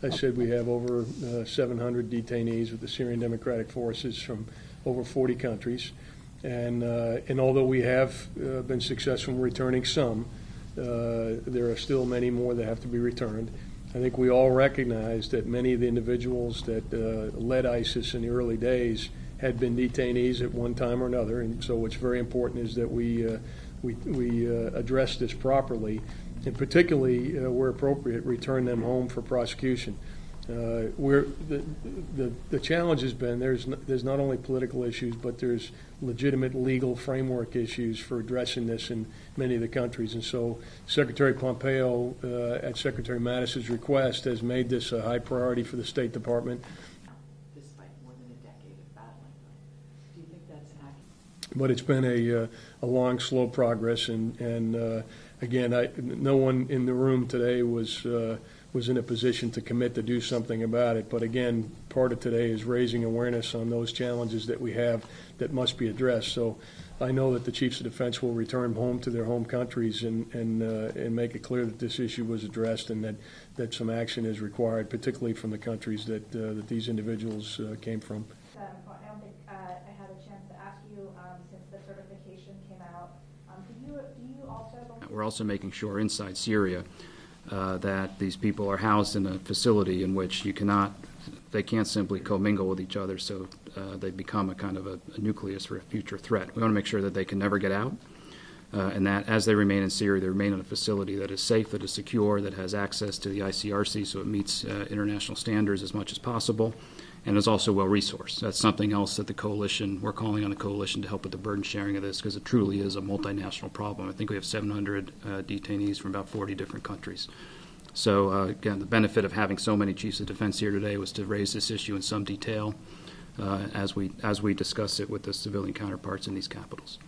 I said we have over 700 detainees with the Syrian Democratic Forces from over 40 countries. And although we have been successful in returning some, there are still many more that have to be returned. I think we all recognize that many of the individuals that led ISIS in the early days had been detainees at one time or another, and so what's very important is that we address this properly, and particularly, where appropriate, return them home for prosecution. The challenge has been there's not only political issues, but there's legitimate legal framework issues for addressing this in many of the countries. And so Secretary Pompeo, at Secretary Mattis's request, has made this a high priority for the State Department. Despite more than a decade of battling, do you think that's accurate? But it's been a long, slow progress, and again, no one in the room today was in a position to commit to do something about it. But again, part of today is raising awareness on those challenges that we have that must be addressed. So I know that the chiefs of defense will return home to their home countries and make it clear that this issue was addressed and that some action is required, particularly from the countries that these individuals came from. I don't think I had a chance to ask you since the certification came out. Do you also? We're also making sure inside Syria that these people are housed in a facility in which they can't simply commingle with each other, so they become a kind of a nucleus for a future threat. We want to make sure that they can never get out, and that as they remain in Syria, they remain in a facility that is safe, that is secure, that has access to the ICRC, so it meets international standards as much as possible, and is also well-resourced. That's something else that we're calling on the coalition to help with the burden sharing of this, because it truly is a multinational problem. I think we have 700 detainees from about 40 different countries. So, again, the benefit of having so many chiefs of defense here today was to raise this issue in some detail as we discuss it with the civilian counterparts in these capitals.